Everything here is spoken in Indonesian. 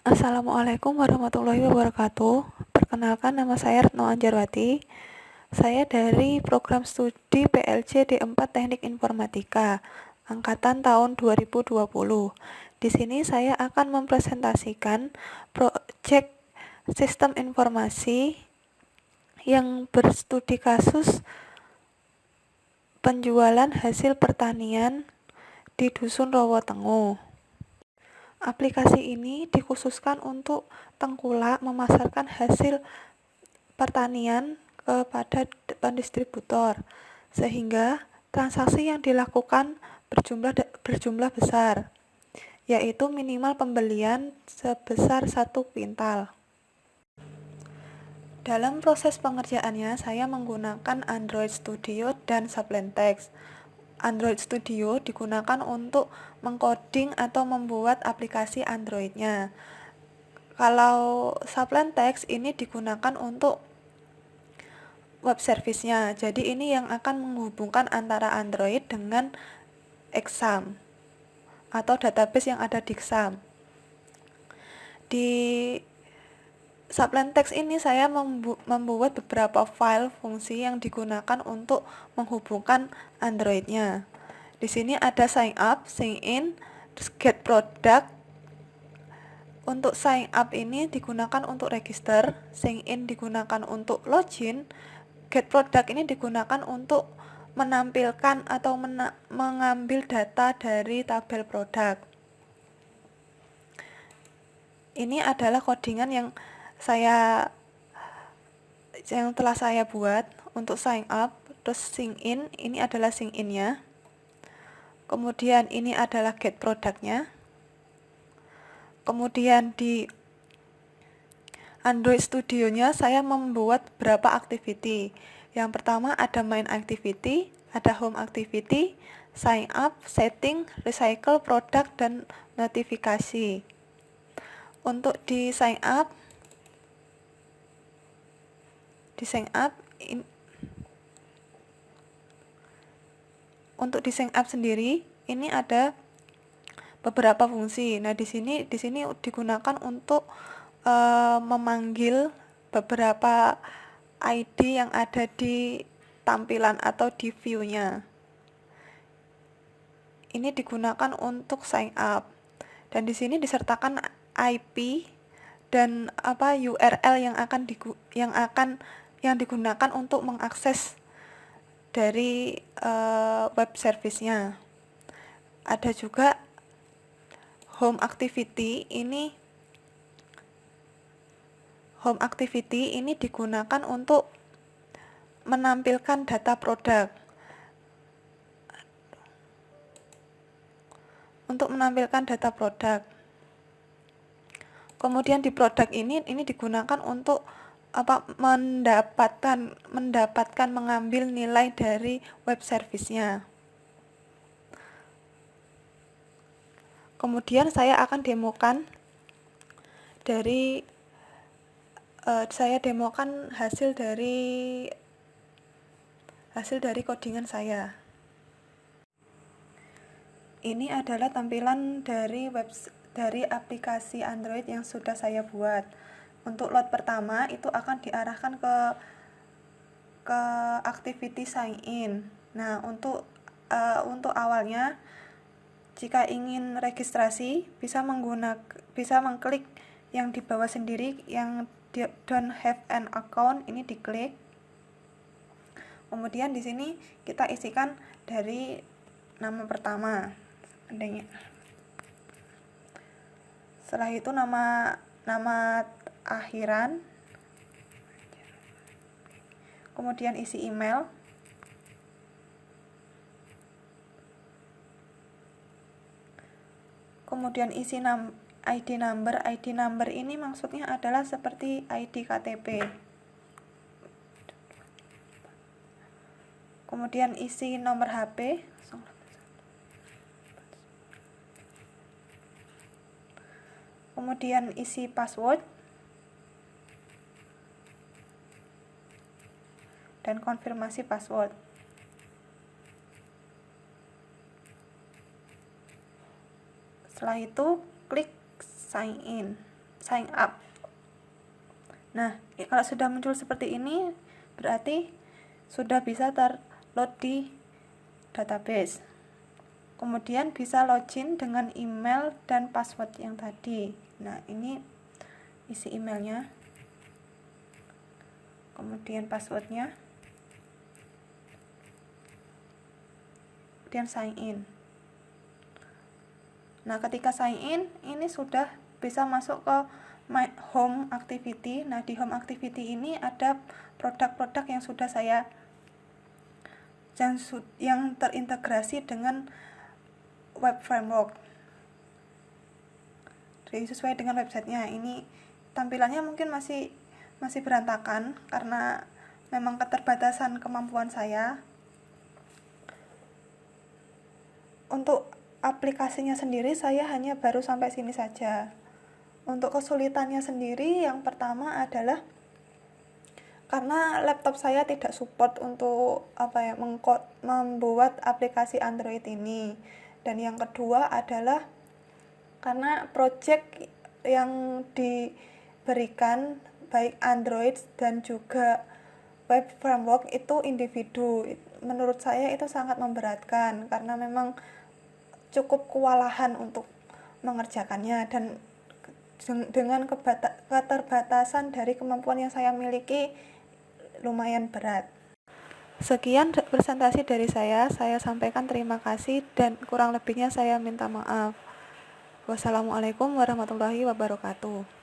Assalamualaikum warahmatullahi wabarakatuh. Perkenalkan, nama saya Retno Anjarwati. Saya dari program studi PLJ D4 Teknik Informatika angkatan tahun 2020. Di sini saya akan mempresentasikan proyek sistem informasi yang berstudi kasus penjualan hasil pertanian di Dusun Rawotengu. Aplikasi ini dikhususkan untuk tengkulak memasarkan hasil pertanian kepada pendistributor, sehingga transaksi yang dilakukan berjumlah besar, yaitu minimal pembelian sebesar 1 kuintal. Dalam proses pengerjaannya, saya menggunakan Android Studio dan Sublime Text. Android Studio digunakan untuk mengcoding atau membuat aplikasi Android-nya. Kalau Sublime Text ini digunakan untuk web service-nya. Jadi ini yang akan menghubungkan antara Android dengan Exam atau database yang ada di Exam. Di Sublime Text ini saya membuat beberapa file fungsi yang digunakan untuk menghubungkan Android-nya. Di sini ada sign up, sign in, get product. Untuk sign up ini digunakan untuk register, sign in digunakan untuk login, get product ini digunakan untuk menampilkan atau mengambil data dari tabel produk. Ini adalah codingan yang telah saya buat untuk sign up. Terus sign in, ini adalah sign in-nya. Kemudian ini adalah get product-nya. Kemudian di Android Studio-nya saya membuat beberapa activity. Yang pertama ada main activity, ada home activity, sign up, setting, recycle, product, dan notifikasi. Untuk di sign up sendiri ini ada beberapa fungsi. Nah, di sini digunakan untuk memanggil beberapa ID yang ada di tampilan atau di view-nya. Ini digunakan untuk sign up. Dan di sini disertakan IP dan URL yang digunakan untuk mengakses dari web service-nya. Ada juga home activity. Home activity ini digunakan untuk menampilkan data produk. Kemudian di produk ini digunakan untuk mendapatkan mengambil nilai dari web service-nya. Kemudian saya akan demokan hasil dari codingan saya. Ini adalah tampilan dari aplikasi Android yang sudah saya buat. Untuk load pertama itu akan diarahkan ke activity sign in. Nah, untuk awalnya jika ingin registrasi bisa mengklik yang di bawah sendiri yang don't have an account, ini diklik. Kemudian di sini kita isikan dari nama pertama. Setelah itu nama akhiran. Kemudian isi email. Kemudian isi ID number. ID number ini maksudnya adalah seperti ID KTP. Kemudian isi nomor HP. Kemudian isi password dan konfirmasi password. Setelah itu klik sign in. sign up. Nah, kalau sudah muncul seperti ini, berarti sudah bisa terload di database. Kemudian bisa login dengan email dan password yang tadi. Nah, ini isi emailnya, kemudian passwordnya, kemudian sign in. Nah, ketika sign in, ini sudah bisa masuk ke My Home Activity. Nah, di Home Activity ini ada produk-produk yang sudah saya yang terintegrasi dengan web framework. Jadi sesuai dengan websitenya. Ini tampilannya mungkin masih berantakan karena memang keterbatasan kemampuan saya. Untuk aplikasinya sendiri saya hanya baru sampai sini saja. Untuk kesulitannya sendiri, yang pertama adalah karena laptop saya tidak support untuk membuat aplikasi Android ini. Dan yang kedua adalah karena project yang diberikan baik Android dan juga web framework itu individu. Menurut saya itu sangat memberatkan karena memang cukup kewalahan untuk mengerjakannya, dan dengan keterbatasan dari kemampuan yang saya miliki lumayan berat. Sekian presentasi dari saya sampaikan terima kasih dan kurang lebihnya saya minta maaf. Wassalamualaikum warahmatullahi wabarakatuh.